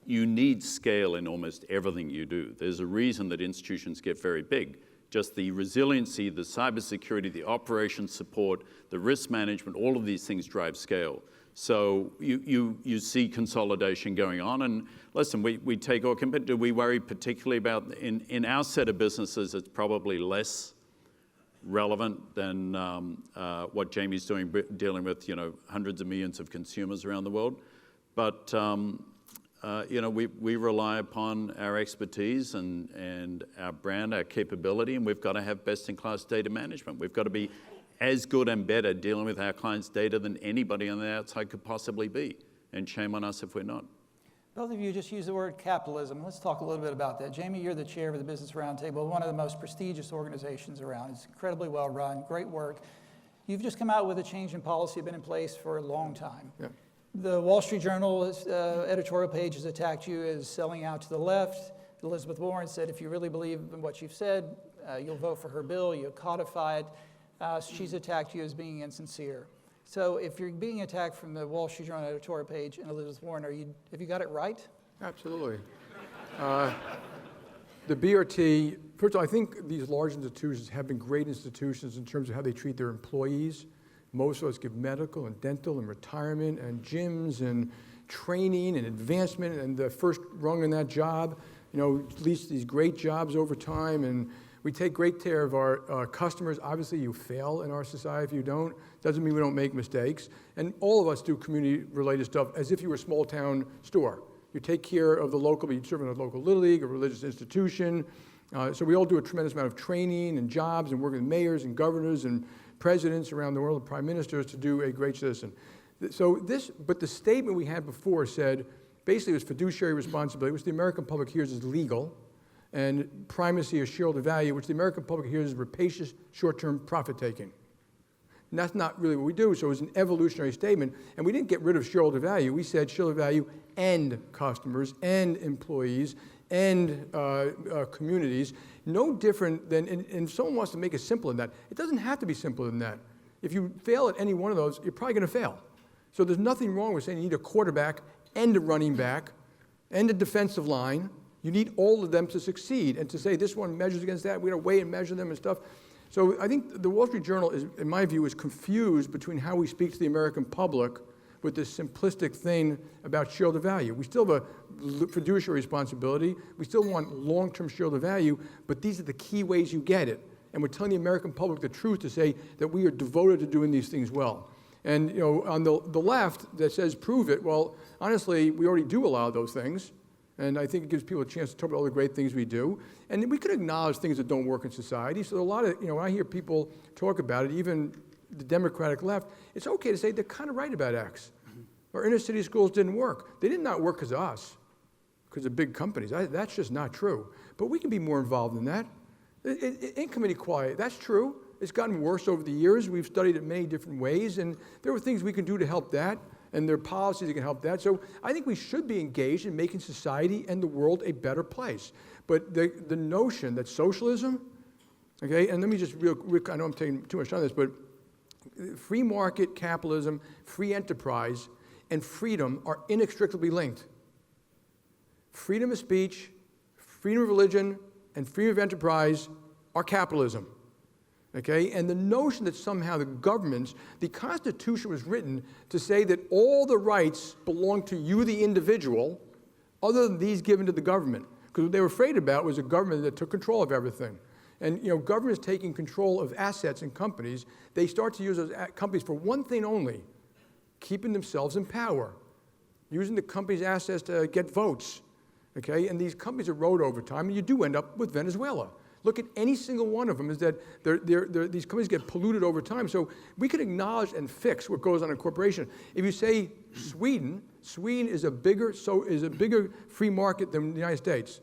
C: you need scale in almost everything you do. There's a reason that institutions get very big. Just the resiliency, the cybersecurity, the operations support, the risk management, all of these things drive scale. So you see consolidation going on. And listen, we take our competitor, we worry particularly about, in our set of businesses, it's probably less relevant than what Jamie's doing, dealing with hundreds of millions of consumers around the world. But we rely upon our expertise and our brand, our capability, and we've got to have best-in-class data management. We've got to be as good and better dealing with our clients' data than anybody on the outside could possibly be. And shame on us if we're not.
A: Both of you just used the word capitalism. Let's talk a little bit about that. Jamie, you're the chair of the Business Roundtable, one of the most prestigious organizations around. It's incredibly well run, great work. You've just come out with a change in policy, been in place for a long time.
B: Yeah.
A: The Wall Street Journal editorial page has attacked you as selling out to the left. Elizabeth Warren said, if you really believe in what you've said, you'll vote for her bill, you'll codify it. She's attacked you as being insincere. So if you're being attacked from the Wall Street Journal editorial page and Elizabeth Warren, have you got it right?
B: Absolutely. The BRT, first of all, I think these large institutions have been great institutions in terms of how they treat their employees. Most of us give medical and dental and retirement and gyms and training and advancement and the first rung in that job, at least these great jobs over time. And we take great care of our customers. Obviously, you fail in our society if you don't. Doesn't mean we don't make mistakes. And all of us do community-related stuff as if you were a small-town store. You take care of the local, you serve in a local Little League, a religious institution. So we all do a tremendous amount of training and jobs and work with mayors and governors and presidents around the world, and prime ministers, to do a great citizen. But the statement we had before said, basically it was fiduciary responsibility, which the American public hears as legal, and primacy of shareholder value, which the American public hears as rapacious short-term profit-taking. And that's not really what we do, so it was an evolutionary statement, and we didn't get rid of shareholder value. We said shareholder value and customers and employees and communities, no different than, and if someone wants to make it simpler than that, it doesn't have to be simpler than that. If you fail at any one of those, you're probably going to fail. So there's nothing wrong with saying you need a quarterback and a running back and a defensive line. You need all of them to succeed, and to say this one measures against that, we're going to weigh and measure them and stuff. So I think the Wall Street Journal, in my view, is confused between how we speak to the American public with this simplistic thing about shareholder value. We still have a fiduciary responsibility. We still want long-term shareholder value, but these are the key ways you get it. and we're telling the American public the truth to say that we are devoted to doing these things well. And on the left that says prove it, well, honestly, we already do a lot of those things. And I think it gives people a chance to talk about all the great things we do. And we could acknowledge things that don't work in society. So a lot of, when I hear people talk about it, even the Democratic left, it's okay to say they're kind of right about X. Our inner city schools didn't work. They did not work because of us, because of big companies. That's just not true. But we can be more involved in that. Income inequality, that's true. It's gotten worse over the years. We've studied it many different ways, and there are things we can do to help that, and there are policies that can help that. So I think we should be engaged in making society and the world a better place. But the notion that socialism, okay, and let me just real quick, I know I'm taking too much on this, but free market capitalism, free enterprise, and freedom are inextricably linked. Freedom of speech, freedom of religion, and freedom of enterprise are capitalism. Okay, and the notion that somehow the Constitution was written to say that all the rights belong to you, the individual, other than these given to the government. Because what they were afraid about was a government that took control of everything. And governments taking control of assets and companies, they start to use those companies for one thing only, keeping themselves in power, using the company's assets to get votes. Okay, and these companies erode over time, and you do end up with Venezuela. Look at any single one of them, is that these companies get polluted over time. So we can acknowledge and fix what goes on in a corporation. If you say Sweden is a bigger free market than the United States.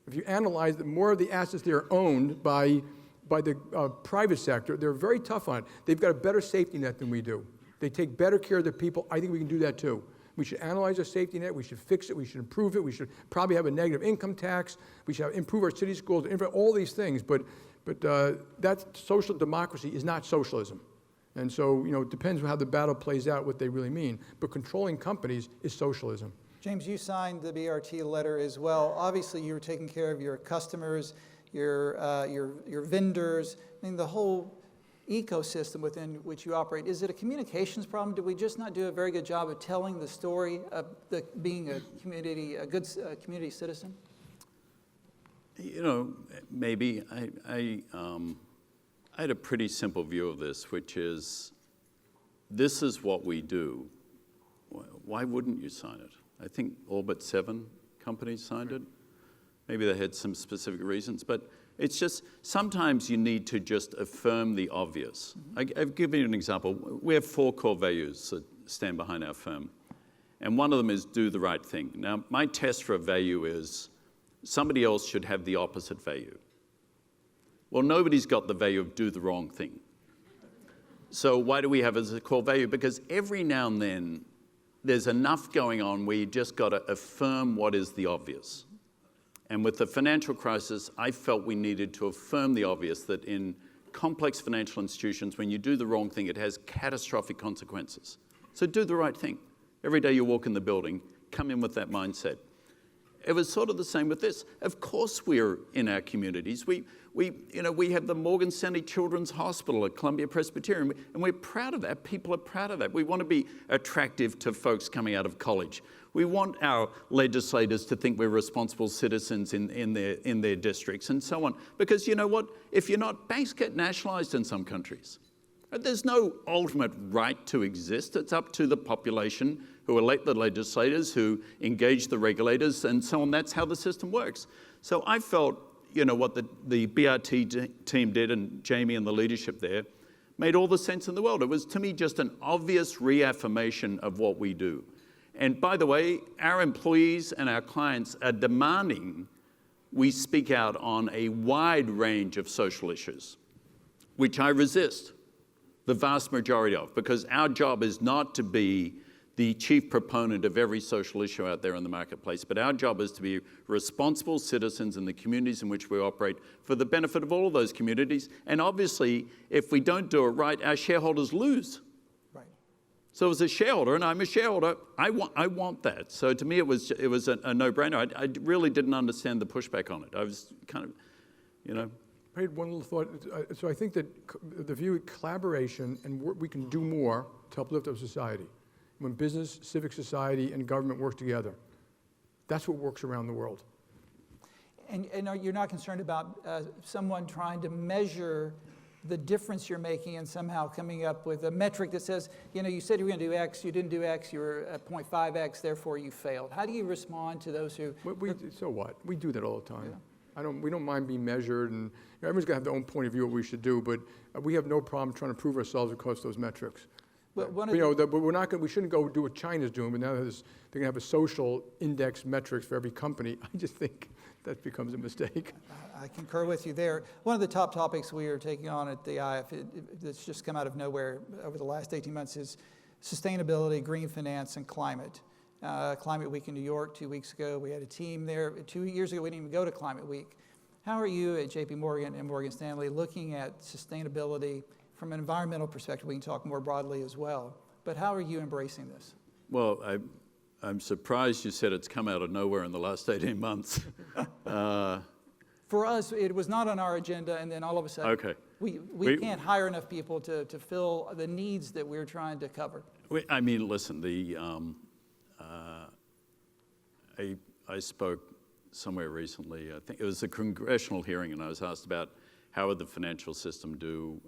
B: If you analyze that more of the assets there are owned by the private sector, they're very tough on it. They've got a better safety net than we do. They take better care of their people. I think we can do that too. We should analyze our safety net, we should fix it, we should improve it, we should probably have a negative income tax, we should improve our city schools, all these things, but that social democracy is not socialism. And so, it depends on how the battle plays out, what they really mean. But controlling companies is socialism.
A: James, you signed the BRT letter as well. Obviously, you were taking care of your customers, your vendors, the whole ecosystem within which you operate. Is it a communications problem? Do we just not do a very good job of telling the story of being a good community citizen?
C: Maybe I had a pretty simple view of this, which is, this is what we do. Why wouldn't you sign it? I think all but 7 companies signed it. Maybe they had some specific reasons, but it's just, sometimes you need to just affirm the obvious. I've given you an example. We have 4 core values that stand behind our firm, and one of them is do the right thing. Now, my test for a value is somebody else should have the opposite value. Well, nobody's got the value of do the wrong thing. So why do we have it as a core value? Because every now and then, there's enough going on where you just got to affirm what is the obvious. And with the financial crisis, I felt we needed to affirm the obvious, that in complex financial institutions, when you do the wrong thing, it has catastrophic consequences. So do the right thing. Every day you walk in the building, come in with that mindset. It was sort of the same with this. Of course we're in our communities. We have the Morgan Stanley Children's Hospital at Columbia Presbyterian, and we're proud of that. People are proud of that. We want to be attractive to folks coming out of college. We want our legislators to think we're responsible citizens in their districts and so on. Because you know what? If you're not, banks get nationalized in some countries. There's no ultimate right to exist. It's up to the population who elect the legislators, who engage the regulators, and so on. That's how the system works. So I felt, what the BRT team did, and Jamie and the leadership there, made all the sense in the world. It was, to me, just an obvious reaffirmation of what we do. And by the way, our employees and our clients are demanding we speak out on a wide range of social issues, which I resist the vast majority of, because our job is not to be the chief proponent of every social issue out there in the marketplace, but our job is to be responsible citizens in the communities in which we operate for the benefit of all of those communities. And obviously, if we don't do it right, our shareholders lose.
A: Right.
C: So as a shareholder, and I'm a shareholder, I want that. So to me, it was a no-brainer. I really didn't understand the pushback on it. I was kind of,
B: I had one little thought. So I think that the view of collaboration and we can do more to uplift our society. When business, civic society, and government work together. That's what works around the world.
A: And you're not concerned about someone trying to measure the difference you're making and somehow coming up with a metric that says, you said you were going to do X, you didn't do X, you were at 0.5X, therefore you failed. How do you respond to those who...
B: So what? We do that all the time.
A: Yeah.
B: We don't mind being measured, and everyone's got to have their own point of view of what we should do, but we have no problem trying to prove ourselves across those metrics.
A: But
B: but we shouldn't go do what China's doing, but now they're going to have a social index metrics for every company. I just think that becomes a mistake.
A: I concur with you there. One of the top topics we are taking on at the IF that's just come out of nowhere over the last 18 months is sustainability, green finance, and climate. Climate Week in New York 2 weeks ago, we had a team there. 2 years ago, we didn't even go to Climate Week. How are you at JP Morgan and Morgan Stanley looking at sustainability from an environmental perspective? We can talk more broadly as well. But how are you embracing this?
C: Well, I'm surprised you said it's come out of nowhere in the last 18 months.
A: For us, it was not on our agenda, and then all of a sudden,
C: Okay.
A: we can't hire enough people to fill the needs that we're trying to cover.
C: I mean, listen, I spoke somewhere recently, I think it was a congressional hearing, and I was asked about how would the financial system do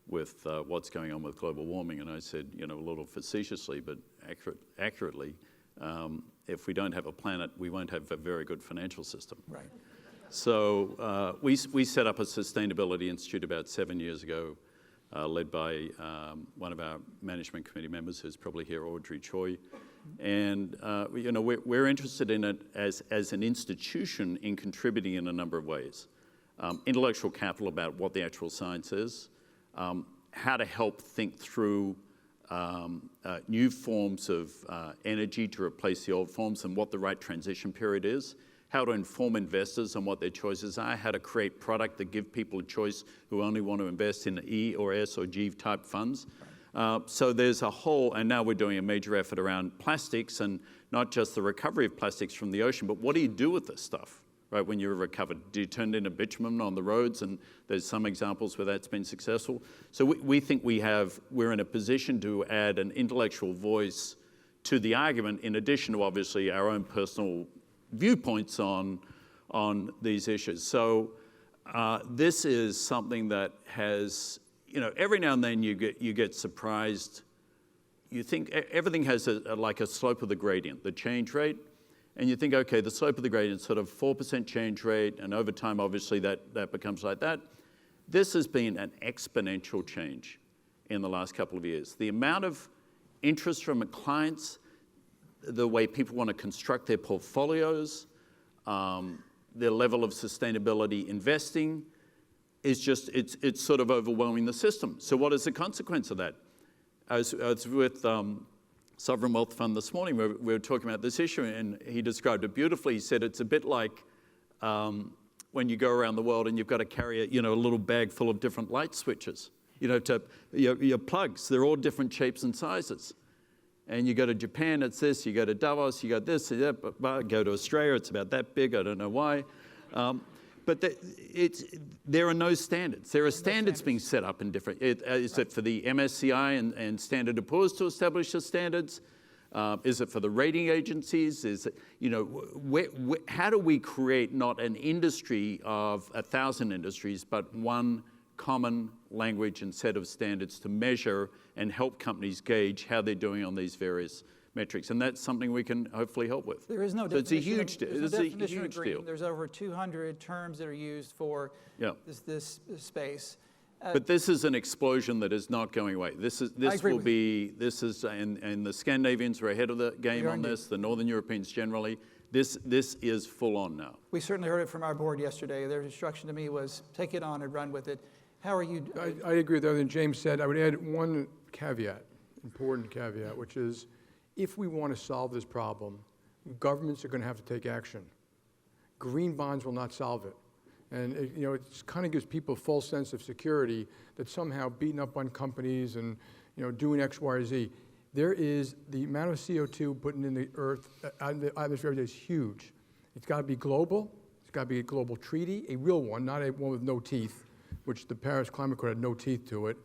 C: with what's going on with global warming, and I said, a little facetiously, but accurately, if we don't have a planet, we won't have a very good financial system.
A: Right.
C: So we set up a sustainability institute about 7 years ago, led by one of our management committee members, who's probably here, Audrey Choi. And we're interested in it as an institution in contributing in a number of ways. Intellectual capital about what the actual science is, how to help think through new forms of energy to replace the old forms and what the right transition period is, how to inform investors on what their choices are, how to create product that give people a choice who only want to invest in E or S or G type funds. So there's a whole, and now we're doing a major effort around plastics, and not just the recovery of plastics from the ocean, but what do you do with this stuff, right, when you're recovered? Do you turn it into bitumen on the roads? And there's some examples where that's been successful. So we think we're in a position to add an intellectual voice to the argument, in addition to obviously our own personal viewpoints on these issues. So this is something that has, every now and then you get surprised. You think everything has like a slope of the gradient, the change rate, and you think, okay, the slope of the gradient is sort of 4% change rate, and over time, obviously, that becomes like that. This has been an exponential change in the last couple of years. The amount of interest from clients, the way people want to construct their portfolios, their level of sustainability investing is just, it's sort of overwhelming the system. So what is the consequence of that? I was with Sovereign Wealth Fund this morning, where we were talking about this issue, and he described it beautifully. He said it's a bit like when you go around the world and you've got to carry a little bag full of different light switches, your plugs, they're all different shapes and sizes. And you go to Japan, it's this. You go to Davos, you got this. Go to Australia, it's about that big. I don't know why. But there are no standards. There are standards being set up in different. Is it for the MSCI and Standard & Poor's to establish the standards? Is it for the rating agencies? Is it, how do we create not an industry of 1,000 industries, but one common language and set of standards to measure and help companies gauge how they're doing on these various metrics? And that's something we can hopefully help with.
A: There is no
C: so
A: definition.
C: It's a huge deal.
A: There's over 200 terms that are used for this space.
C: But this is an explosion that is not going away. This is, and the Scandinavians are ahead of the game on this, the Northern Europeans generally. This is full on now.
A: We certainly heard it from our board yesterday. Their instruction to me was take it on and run with it. How are you?
B: I agree with everything James said. I would add one caveat, important caveat, which is if we want to solve this problem, governments are going to have to take action. Green bonds will not solve it. And it kind of gives people a false sense of security that somehow beating up on companies and doing X, Y, or Z. There is the amount of CO2 put in the earth, the atmosphere is huge. It's got to be global. It's got to be a global treaty, a real one, not a one with no teeth, which the Paris Climate Accord had no teeth to it.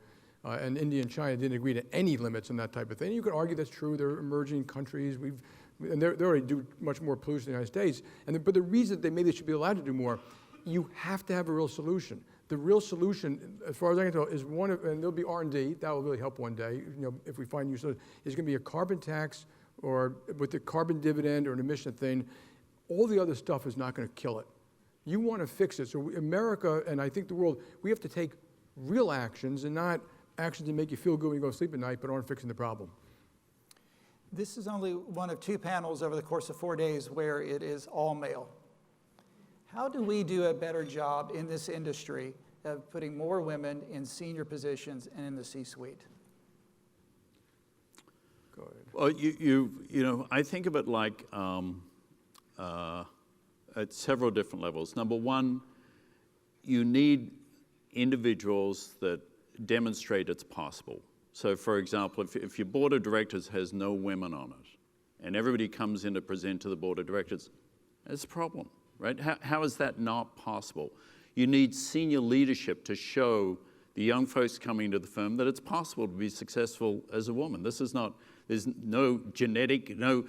B: And India and China didn't agree to any limits on that type of thing. You could argue that's true. They're emerging countries. We've And they already do much more pollution in the United States. But the reason maybe they should be allowed to do more, you have to have a real solution. The real solution, as far as I can tell, is and there'll be R&D, that will really help one day, if we find use of it, is going to be a carbon tax or with the carbon dividend or an emission thing. All the other stuff is not going to kill it. You want to fix it. So America, and I think the world, we have to take real actions and not actions that make you feel good when you go to sleep at night but aren't fixing the problem.
A: This is only one of 2 panels over the course of 4 days where it is all male. How do we do a better job in this industry of putting more women in senior positions and in the C-suite?
B: Go ahead.
C: Well, you know, I think of it like at several different levels. Number one, you need individuals that demonstrate it's possible. So, for example, if your board of directors has no women on it, and everybody comes in to present to the board of directors, that's a problem, right? How is that not possible? You need senior leadership to show the young folks coming to the firm that it's possible to be successful as a woman. This is not, there's no genetic, no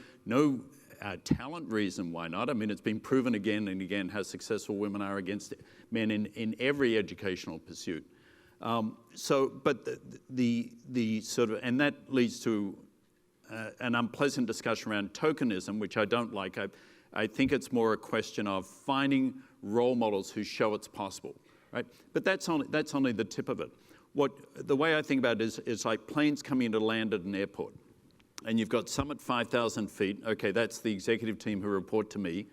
C: talent reason why not. I mean, it's been proven again and again how successful women are against men in every educational pursuit. But the sort of, and that leads to an unpleasant discussion around tokenism, which I don't like. I think it's more a question of finding role models who show it's possible, right? But that's only the tip of it. The way I think about it is like planes coming to land at an airport. And you've got some at 5,000 feet. Okay, that's the executive team who report to me.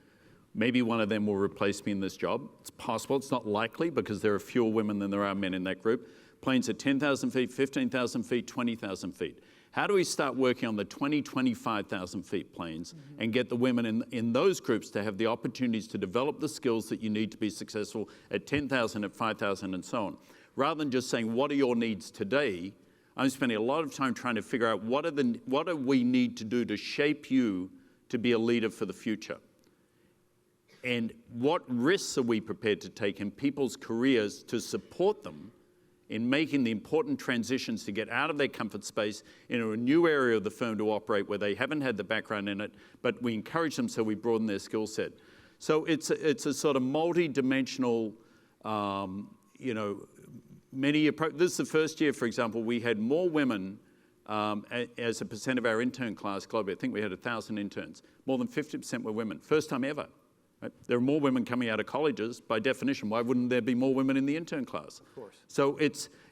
C: Maybe one of them will replace me in this job. It's possible. It's not likely because there are fewer women than there are men in that group. Planes at 10,000 feet, 15,000 feet, 20,000 feet. How do we start working on the 20, 25,000 feet planes and get the women in those groups to have the opportunities to develop the skills that you need to be successful at 10,000, at 5,000, and so on? Rather than just saying, what are your needs today? I'm spending a lot of time trying to figure out what do we need to do to shape you to be a leader for the future? And what risks are we prepared to take in people's careers to support them in making the important transitions to get out of their comfort space into a new area of the firm to operate where they haven't had the background in it, but we encourage them so we broaden their skill set. So it's a sort of multi-dimensional, this is the first year, for example, we had more women as a percent of our intern class globally. I think we had 1,000 interns. More than 50% were women. First time ever. Right? There are more women coming out of colleges. By definition, why wouldn't there be more women in the intern class?
A: Of course.
C: So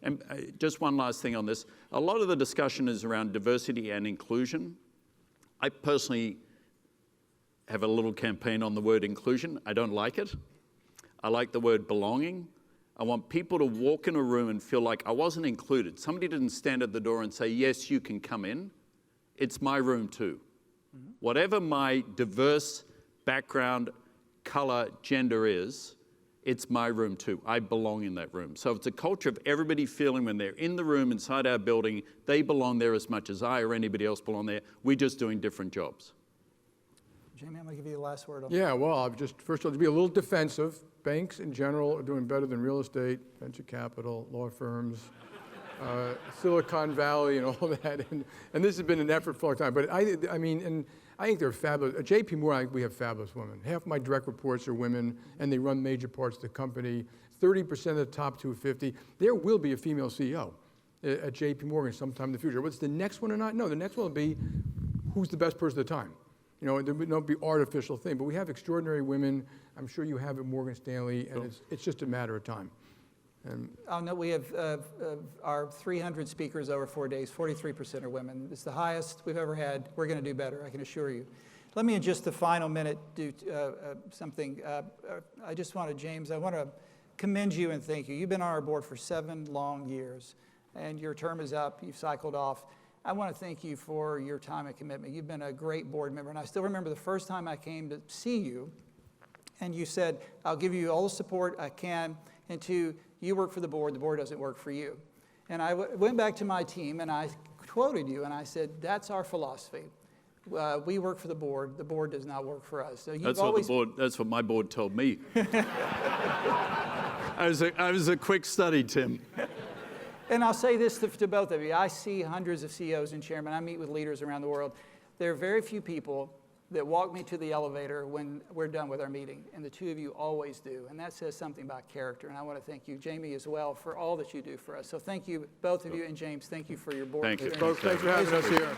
C: and just one last thing on this. A lot of the discussion is around diversity and inclusion. I personally have a little campaign on the word inclusion. I don't like it. I like the word belonging. I want people to walk in a room and feel like I wasn't included. Somebody didn't stand at the door and say, yes, you can come in. It's my room too. Mm-hmm. Whatever my diverse background, color, gender is, it's my room too. I belong in that room. So it's a culture of everybody feeling when they're in the room inside our building, they belong there as much as I or anybody else belong there. We're just doing different jobs.
A: Jamie, I'm going to give you the last word on
B: Yeah, well, first of all, to be a little defensive, banks in general are doing better than real estate, venture capital, law firms, Silicon Valley and all that. And this has been an effort for a long time. But I think they're fabulous. At JP Morgan, we have fabulous women. Half my direct reports are women, and they run major parts of the company. 30% of the top 250. There will be a female CEO at JP Morgan sometime in the future. What's the next one or not? No, the next one will be who's the best person at the time. There won't be artificial thing, but we have extraordinary women. I'm sure you have at Morgan Stanley, and it's just a matter of time.
A: I'll note we have our 300 speakers over 4 days, 43% are women. It's the highest we've ever had. We're going to do better, I can assure you. Let me in just the final minute do something. I just want to, James, I want to commend you and thank you. You've been on our board for 7 long years, and your term is up. You've cycled off. I want to thank you for your time and commitment. You've been a great board member, and I still remember the first time I came to see you, and you said, I'll give you all the support I can, and 2, you work for the board doesn't work for you. And I went back to my team, and I quoted you, and I said, that's our philosophy. We work for the board does not work for us. So
C: that's what my board told me. I was a quick study, Tim.
A: And I'll say this to both of you. I see hundreds of CEOs and chairmen. I meet with leaders around the world. There are very few people that walk me to the elevator when we're done with our meeting, and the two of you always do, and that says something about character. And I want to thank you, Jamie, as well, for all that you do for us. So thank you, both of you, and James, thank you for your board
C: Thank you.
A: experience.
B: Folks, thanks for having us here.